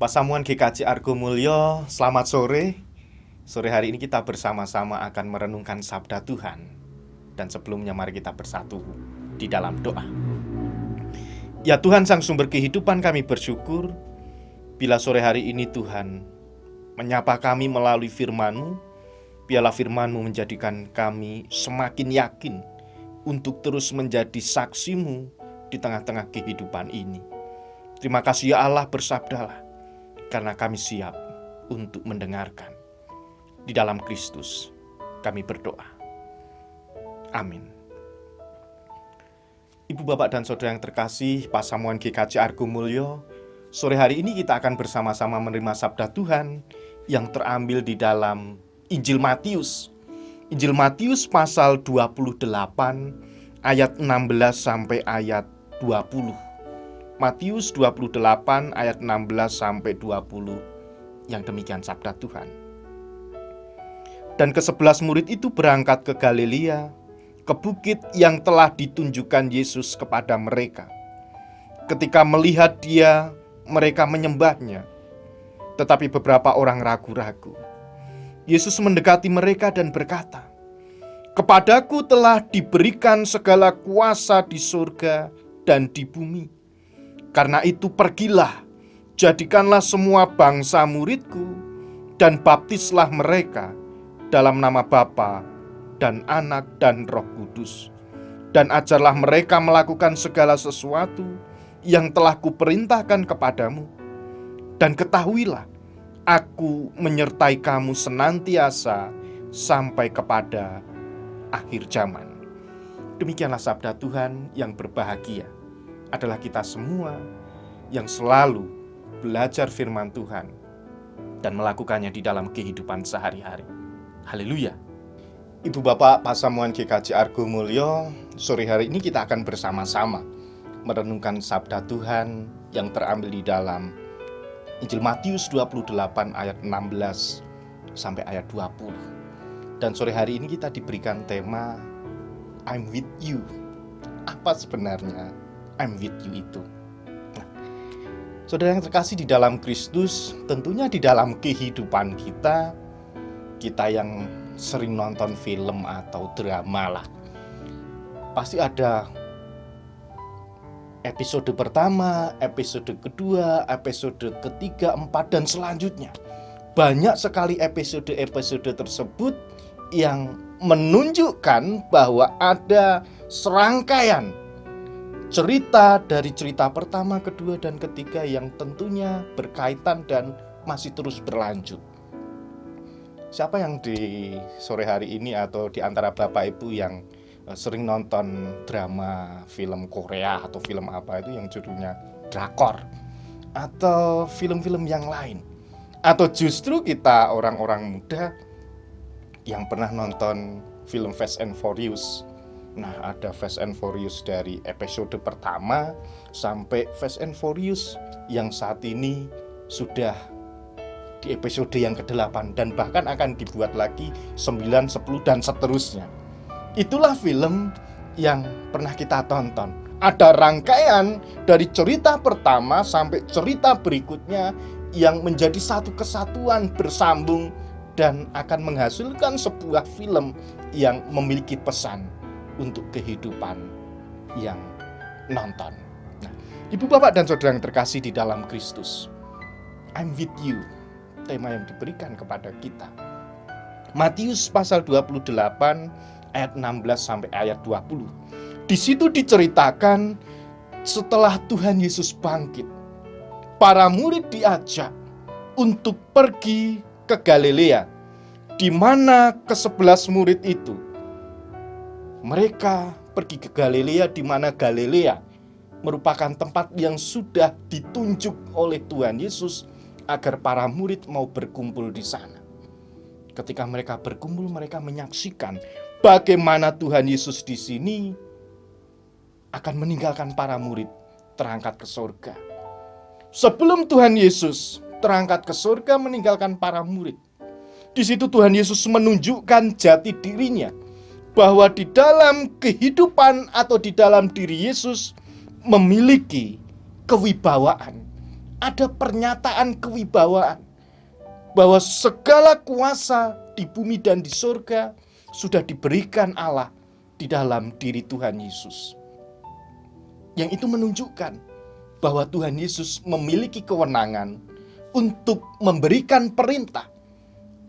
Pasamuan GKJ Argo Mulyo, selamat sore. Sore hari ini kita bersama-sama akan merenungkan sabda Tuhan. Dan sebelumnya mari kita bersatu di dalam doa. Ya Tuhan Sang Sumber Kehidupan, kami bersyukur bila sore hari ini Tuhan menyapa kami melalui firman-Mu. Biarlah firman-Mu menjadikan kami semakin yakin untuk terus menjadi saksi-Mu di tengah-tengah kehidupan ini. Terima kasih ya Allah, bersabdalah, karena kami siap untuk mendengarkan. Di dalam Kristus kami berdoa. Amin. Ibu, bapak, dan saudara yang terkasih, Pasamuan GKJ Argo Mulyo, sore hari ini kita akan bersama-sama menerima sabda Tuhan yang terambil di dalam Injil Matius. Injil Matius pasal 28 ayat 16 sampai ayat 20. Matius 28 ayat 16 sampai 20, yang demikian sabda Tuhan. Dan ke-11 murid itu berangkat ke Galilea, ke bukit yang telah ditunjukkan Yesus kepada mereka. Ketika melihat Dia, mereka menyembahnya, tetapi beberapa orang ragu-ragu. Yesus mendekati mereka dan berkata, "Kepadaku telah diberikan segala kuasa di surga dan di bumi. Karena itu pergilah, jadikanlah semua bangsa muridku, dan baptislah mereka dalam nama Bapa dan Anak dan Roh Kudus. Dan ajarlah mereka melakukan segala sesuatu yang telah kuperintahkan kepadamu. Dan ketahuilah, aku menyertai kamu senantiasa sampai kepada akhir zaman." Demikianlah sabda Tuhan. Yang berbahagia adalah kita semua yang selalu belajar firman Tuhan dan melakukannya di dalam kehidupan sehari-hari. Haleluya. Ibu, bapak, Pasamuan GKJ Argo Mulyo, sore hari ini kita akan bersama-sama merenungkan sabda Tuhan yang terambil di dalam Injil Matius 28 ayat 16 sampai ayat 20. Dan sore hari ini kita diberikan tema I'm with you. Apa sebenarnya I'm with you itu? Nah, saudara yang terkasih di dalam Kristus, tentunya di dalam kehidupan kita yang sering nonton film atau drama lah, pasti ada episode pertama, episode kedua, episode ketiga, 4, dan selanjutnya. Banyak sekali episode-episode tersebut yang menunjukkan bahwa ada serangkaian cerita dari cerita pertama, kedua, dan ketiga yang tentunya berkaitan dan masih terus berlanjut. Siapa yang di sore hari ini atau di antara Bapak Ibu yang sering nonton drama, film Korea atau film apa itu yang judulnya drakor, atau film-film yang lain? Atau justru kita orang-orang muda yang pernah nonton film Fast and Furious? Nah, ada Fast and Furious dari episode pertama sampai Fast and Furious yang saat ini sudah di episode yang ke-8, dan bahkan akan dibuat lagi 9, 10, dan seterusnya. Itulah film yang pernah kita tonton. Ada rangkaian dari cerita pertama sampai cerita berikutnya yang menjadi satu kesatuan bersambung dan akan menghasilkan sebuah film yang memiliki pesan untuk kehidupan yang nonton. Nah, ibu, bapak, dan saudara yang terkasih di dalam Kristus, I'm with you, tema yang diberikan kepada kita. Matius pasal 28 ayat 16 sampai ayat 20. Di situ diceritakan setelah Tuhan Yesus bangkit, para murid diajak untuk pergi ke Galilea, di mana ke-11 murid itu. Mereka pergi ke Galilea, di mana Galilea merupakan tempat yang sudah ditunjuk oleh Tuhan Yesus agar para murid mau berkumpul di sana. Ketika mereka berkumpul, mereka menyaksikan bagaimana Tuhan Yesus di sini akan meninggalkan para murid terangkat ke surga. Sebelum Tuhan Yesus terangkat ke surga meninggalkan para murid, di situ Tuhan Yesus menunjukkan jati dirinya, bahwa di dalam kehidupan atau di dalam diri Yesus memiliki kewibawaan, ada pernyataan kewibawaan bahwa segala kuasa di bumi dan di surga sudah diberikan Allah di dalam diri Tuhan Yesus. Yang itu menunjukkan bahwa Tuhan Yesus memiliki kewenangan untuk memberikan perintah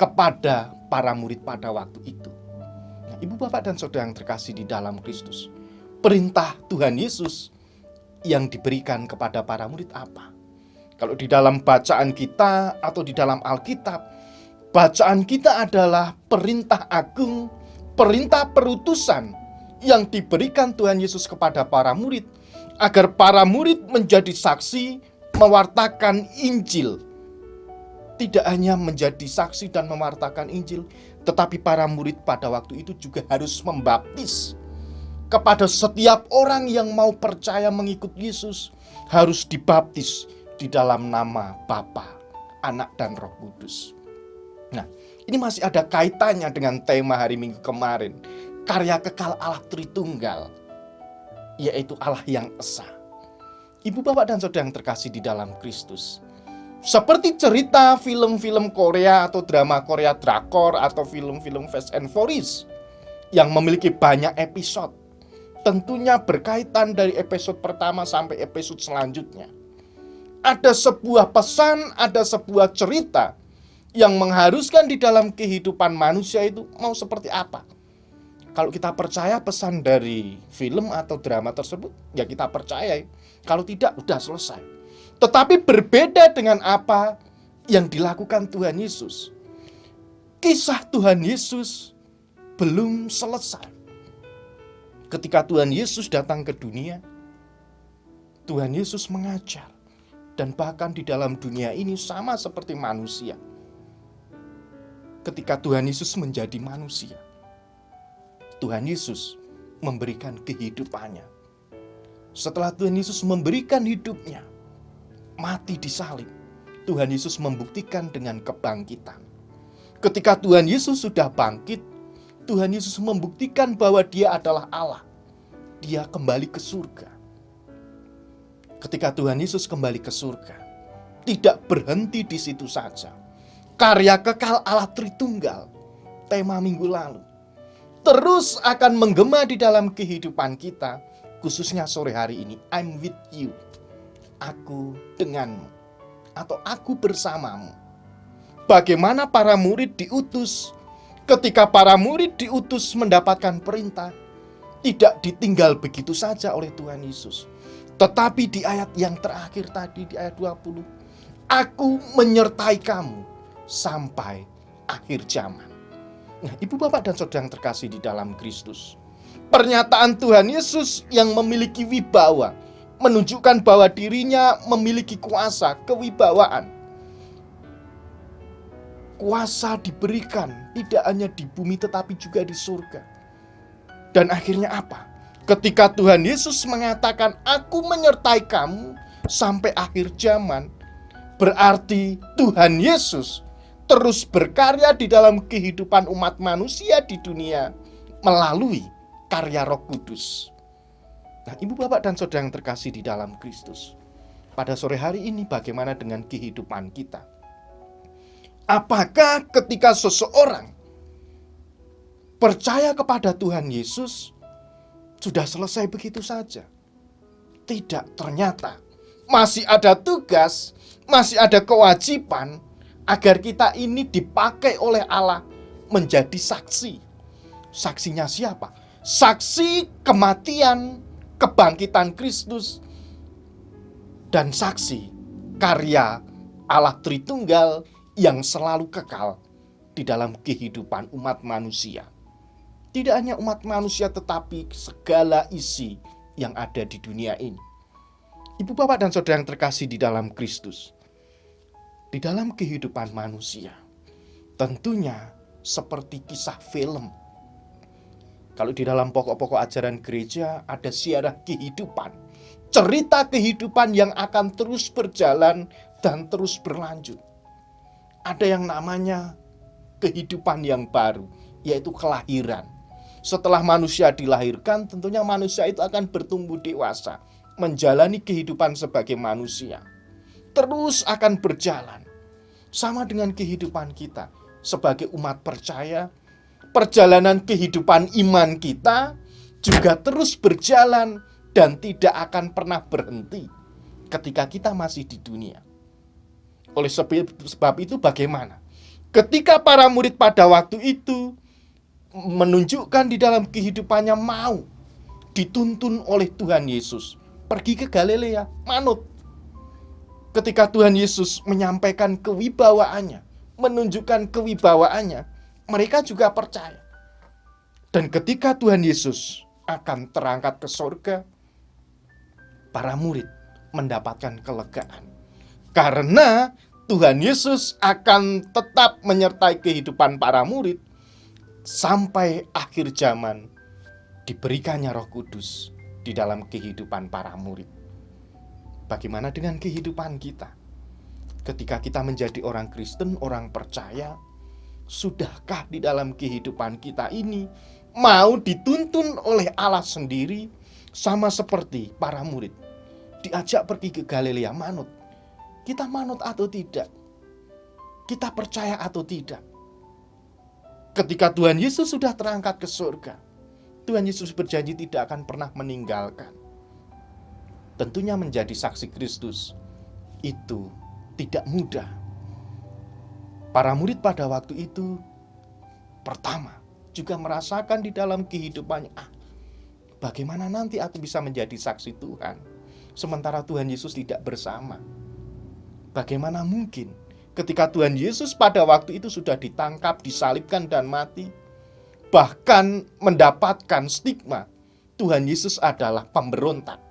kepada para murid pada waktu itu. Nah, Ibu, Bapak, dan Saudara yang terkasih di dalam Kristus, perintah Tuhan Yesus yang diberikan kepada para murid apa? Kalau di dalam bacaan kita atau di dalam Alkitab, bacaan kita adalah perintah agung, perintah perutusan yang diberikan Tuhan Yesus kepada para murid, agar para murid menjadi saksi mewartakan Injil. Tidak hanya menjadi saksi dan mewartakan Injil, tetapi para murid pada waktu itu juga harus membaptis. Kepada setiap orang yang mau percaya mengikut Yesus, harus dibaptis di dalam nama Bapa, Anak, dan Roh Kudus. Nah, ini masih ada kaitannya dengan tema hari Minggu kemarin, karya kekal Allah Tritunggal, yaitu Allah yang esa. Ibu, Bapak, dan Saudara yang terkasih di dalam Kristus, seperti cerita film-film Korea atau drama Korea drakor atau film-film Fast and Furious yang memiliki banyak episode, tentunya berkaitan dari episode pertama sampai episode selanjutnya. Ada sebuah pesan, ada sebuah cerita yang mengharuskan di dalam kehidupan manusia itu mau seperti apa. Kalau kita percaya pesan dari film atau drama tersebut, ya kita percaya. Kalau tidak, udah selesai. Tetapi berbeda dengan apa yang dilakukan Tuhan Yesus. Kisah Tuhan Yesus belum selesai. Ketika Tuhan Yesus datang ke dunia, Tuhan Yesus mengajar. Dan bahkan di dalam dunia ini sama seperti manusia. Ketika Tuhan Yesus menjadi manusia, Tuhan Yesus memberikan kehidupannya. Setelah Tuhan Yesus memberikan hidupnya, mati di salib, Tuhan Yesus membuktikan dengan kebangkitan. Ketika Tuhan Yesus sudah bangkit, Tuhan Yesus membuktikan bahwa Dia adalah Allah. Dia kembali ke surga. Ketika Tuhan Yesus kembali ke surga, tidak berhenti di situ saja. Karya kekal Allah Tritunggal, tema minggu lalu, terus akan menggema di dalam kehidupan kita, khususnya sore hari ini. I'm with you. Aku denganmu, atau aku bersamamu. Bagaimana para murid diutus? Ketika para murid diutus mendapatkan perintah, tidak ditinggal begitu saja oleh Tuhan Yesus. Tetapi di ayat yang terakhir tadi, di ayat 20, aku menyertai kamu sampai akhir zaman. Nah, Ibu, Bapak, dan Saudara yang terkasih di dalam Kristus, pernyataan Tuhan Yesus yang memiliki wibawa menunjukkan bahwa dirinya memiliki kuasa, kewibawaan. Kuasa diberikan tidak hanya di bumi tetapi juga di surga. Dan akhirnya apa? Ketika Tuhan Yesus mengatakan, aku menyertai kamu sampai akhir zaman, berarti Tuhan Yesus terus berkarya di dalam kehidupan umat manusia di dunia melalui karya Roh Kudus. Nah, Ibu, Bapak, dan Saudara yang terkasih di dalam Kristus, pada sore hari ini bagaimana dengan kehidupan kita? Apakah ketika seseorang percaya kepada Tuhan Yesus, sudah selesai begitu saja? Tidak, ternyata masih ada tugas, masih ada kewajiban agar kita ini dipakai oleh Allah menjadi saksi. Saksinya siapa? Saksi kematian, kebangkitan Kristus, dan saksi karya Allah Tritunggal yang selalu kekal di dalam kehidupan umat manusia. Tidak hanya umat manusia tetapi segala isi yang ada di dunia ini. Ibu, Bapak, dan Saudara yang terkasih di dalam Kristus, di dalam kehidupan manusia, tentunya seperti kisah film. Kalau di dalam pokok-pokok ajaran gereja ada siarah kehidupan, cerita kehidupan yang akan terus berjalan dan terus berlanjut. Ada yang namanya kehidupan yang baru, yaitu kelahiran. Setelah manusia dilahirkan, tentunya manusia itu akan bertumbuh dewasa, menjalani kehidupan sebagai manusia. terus akan berjalan. Sama dengan kehidupan kita sebagai umat percaya, perjalanan kehidupan iman kita juga terus berjalan dan tidak akan pernah berhenti ketika kita masih di dunia. Oleh sebab itu bagaimana? Ketika para murid pada waktu itu menunjukkan di dalam kehidupannya mau dituntun oleh Tuhan Yesus, pergi ke Galilea, manut. Ketika Tuhan Yesus menyampaikan kewibawaannya, menunjukkan kewibawaannya, mereka juga percaya. Dan ketika Tuhan Yesus akan terangkat ke surga, para murid mendapatkan kelegaan. Karena Tuhan Yesus akan tetap menyertai kehidupan para murid sampai akhir zaman diberikannya Roh Kudus di dalam kehidupan para murid. Bagaimana dengan kehidupan kita? Ketika kita menjadi orang Kristen, orang percaya, sudahkah di dalam kehidupan kita ini mau dituntun oleh Allah sendiri sama seperti para murid? Diajak pergi ke Galilea, manut. Kita manut atau tidak? Kita percaya atau tidak? Ketika Tuhan Yesus sudah terangkat ke surga, Tuhan Yesus berjanji tidak akan pernah meninggalkan. Tentunya menjadi saksi Kristus itu tidak mudah. Para murid pada waktu itu pertama juga merasakan di dalam kehidupannya, bagaimana nanti aku bisa menjadi saksi Tuhan sementara Tuhan Yesus tidak bersama? Bagaimana mungkin ketika Tuhan Yesus pada waktu itu sudah ditangkap, disalibkan dan mati, bahkan mendapatkan stigma Tuhan Yesus adalah pemberontak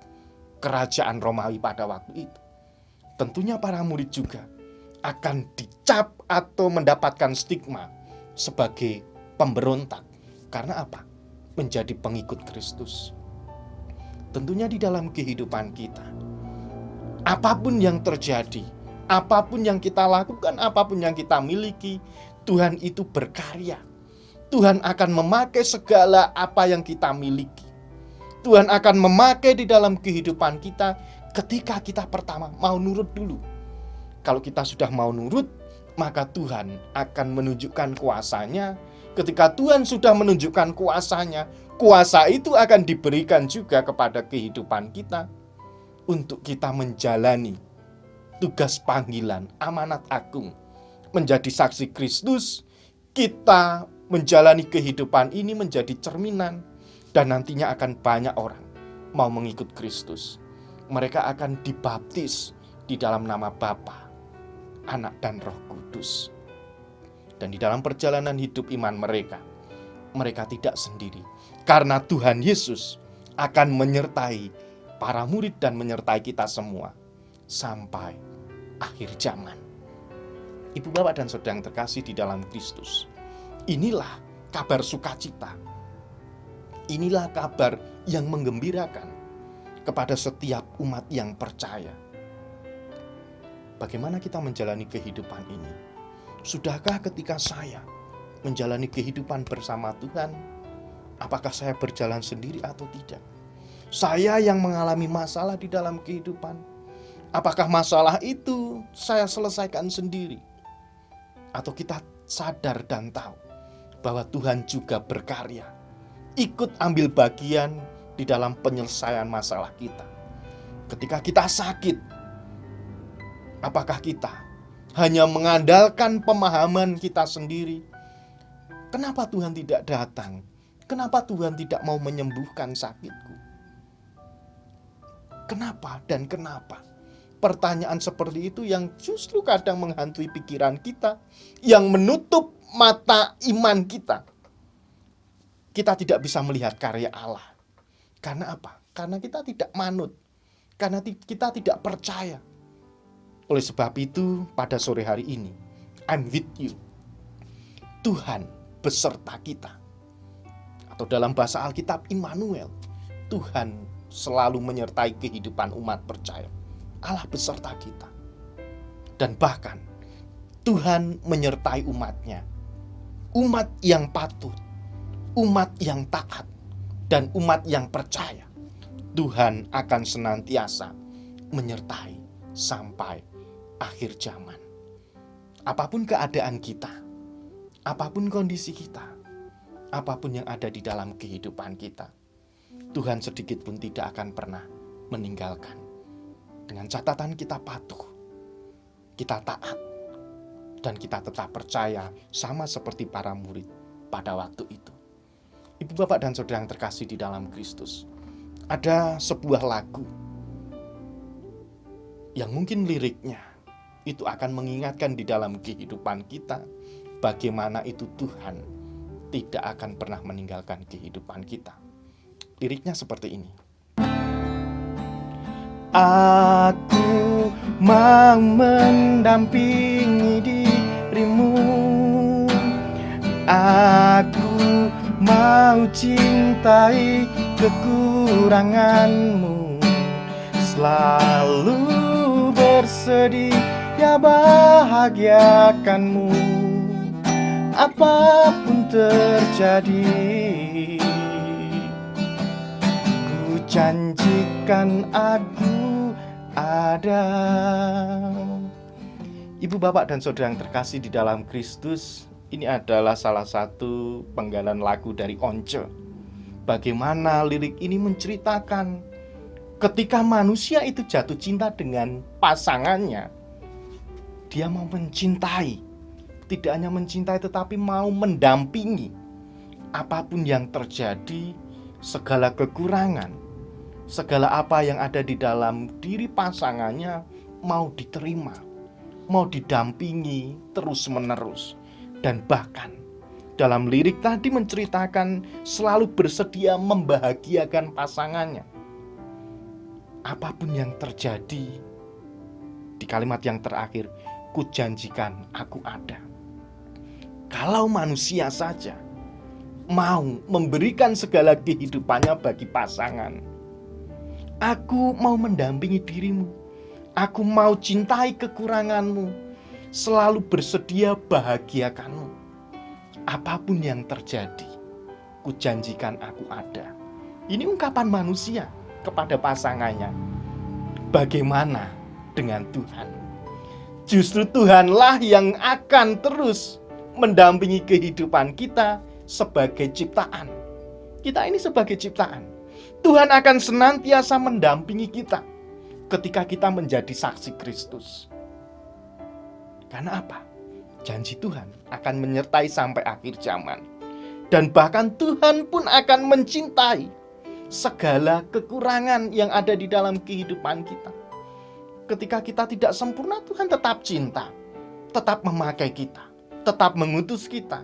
kerajaan Romawi pada waktu itu. Tentunya para murid juga akan dicap atau mendapatkan stigma sebagai pemberontak. Karena apa? Menjadi pengikut Kristus. Tentunya di dalam kehidupan kita, apapun yang terjadi, apapun yang kita lakukan, apapun yang kita miliki, Tuhan itu berkarya. Tuhan akan memakai segala apa yang kita miliki. Tuhan akan memakai di dalam kehidupan kita ketika kita pertama mau nurut dulu. Kalau kita sudah mau nurut, maka Tuhan akan menunjukkan kuasa-Nya. Ketika Tuhan sudah menunjukkan kuasa-Nya, kuasa itu akan diberikan juga kepada kehidupan kita untuk kita menjalani tugas panggilan amanat agung. Menjadi saksi Kristus, kita menjalani kehidupan ini menjadi cerminan. Dan nantinya akan banyak orang mau mengikut Kristus. Mereka akan dibaptis di dalam nama Bapa, Anak dan Roh Kudus. Dan di dalam perjalanan hidup iman mereka, mereka tidak sendiri. Karena Tuhan Yesus akan menyertai para murid dan menyertai kita semua sampai akhir zaman. Ibu, Bapak, dan Saudara yang terkasih di dalam Kristus, inilah kabar sukacita. Inilah kabar yang menggembirakan kepada setiap umat yang percaya. Bagaimana kita menjalani kehidupan ini? Sudahkah ketika saya menjalani kehidupan bersama Tuhan, apakah saya berjalan sendiri atau tidak? Saya yang mengalami masalah di dalam kehidupan, apakah masalah itu saya selesaikan sendiri? Atau kita sadar dan tahu bahwa Tuhan juga berkarya, ikut ambil bagian di dalam penyelesaian masalah kita. Ketika kita sakit, apakah kita hanya mengandalkan pemahaman kita sendiri? Kenapa Tuhan tidak datang? Kenapa Tuhan tidak mau menyembuhkan sakitku? Kenapa dan kenapa? Pertanyaan seperti itu yang justru kadang menghantui pikiran kita, yang menutup mata iman kita. Kita tidak bisa melihat karya Allah. Karena apa? Karena kita tidak manut. Karena kita tidak percaya. Oleh sebab itu, pada sore hari ini, I'm with you. Tuhan beserta kita. Atau dalam bahasa Alkitab, Immanuel. Tuhan selalu menyertai kehidupan umat percaya. Allah beserta kita. Dan bahkan, Tuhan menyertai umat-Nya. Umat yang patuh. Umat yang taat dan umat yang percaya, Tuhan akan senantiasa menyertai sampai akhir zaman. Apapun keadaan kita, apapun kondisi kita, apapun yang ada di dalam kehidupan kita, Tuhan sedikit pun tidak akan pernah meninggalkan. Dengan catatan kita patuh, kita taat, dan kita tetap percaya sama seperti para murid pada waktu itu. Ibu, bapak, dan saudara yang terkasih di dalam Kristus, ada sebuah lagu yang mungkin liriknya itu akan mengingatkan di dalam kehidupan kita bagaimana itu Tuhan tidak akan pernah meninggalkan kehidupan kita. Liriknya seperti ini. Aku mau mendampingi dirimu, aku mau cintai kekuranganmu, selalu bersedia bahagiakanmu, apapun terjadi. Ku janjikan aku ada. Ibu, bapak, dan saudara yang terkasih di dalam Kristus, ini adalah salah satu penggalan lagu dari Once. Bagaimana lirik ini menceritakan ketika manusia itu jatuh cinta dengan pasangannya, dia mau mencintai. Tidak hanya mencintai tetapi mau mendampingi. Apapun yang terjadi, segala kekurangan, segala apa yang ada di dalam diri pasangannya mau diterima, mau didampingi terus-menerus. Dan bahkan dalam lirik tadi menceritakan selalu bersedia membahagiakan pasangannya. Apapun yang terjadi, di kalimat yang terakhir, ku janjikan aku ada. Kalau manusia saja mau memberikan segala kehidupannya bagi pasangan, aku mau mendampingi dirimu, aku mau cintai kekuranganmu, selalu bersedia bahagiakanmu. Apapun yang terjadi, ku janjikan aku ada. Ini ungkapan manusia kepada pasangannya. Bagaimana dengan Tuhan? Justru Tuhanlah yang akan terus mendampingi kehidupan kita sebagai ciptaan. Kita ini sebagai ciptaan. Tuhan akan senantiasa mendampingi kita ketika kita menjadi saksi Kristus. Karena apa? Janji Tuhan akan menyertai sampai akhir zaman. Dan bahkan Tuhan pun akan mencintai segala kekurangan yang ada di dalam kehidupan kita. Ketika kita tidak sempurna, Tuhan tetap cinta, tetap memakai kita, tetap mengutus kita,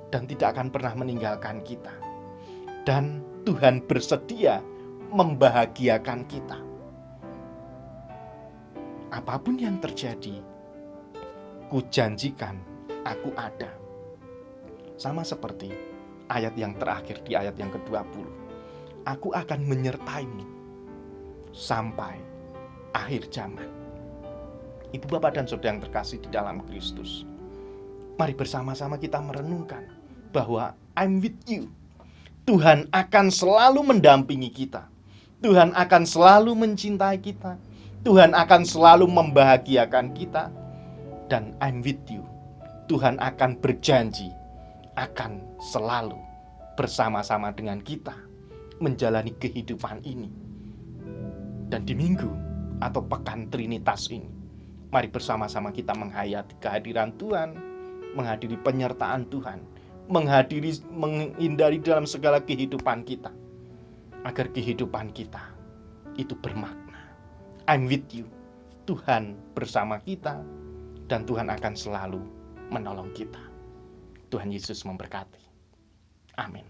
dan tidak akan pernah meninggalkan kita. Dan Tuhan bersedia membahagiakan kita. Apapun yang terjadi, ku janjikan aku ada. Sama seperti ayat yang terakhir di ayat yang ke-20. Aku akan menyertaimu sampai akhir zaman. Ibu, bapak, dan saudara yang terkasih di dalam Kristus, mari bersama-sama kita merenungkan bahwa I'm with you. Tuhan akan selalu mendampingi kita. Tuhan akan selalu mencintai kita. Tuhan akan selalu membahagiakan kita. Dan I'm with you. Tuhan akan berjanji akan selalu bersama-sama dengan kita menjalani kehidupan ini. Dan di minggu atau pekan Trinitas ini, mari bersama-sama kita menghayati kehadiran Tuhan, menghadiri penyertaan Tuhan, menghindari dalam segala kehidupan kita, agar kehidupan kita itu bermakna. I'm with you. Tuhan bersama kita, dan Tuhan akan selalu menolong kita. Tuhan Yesus memberkati. Amin.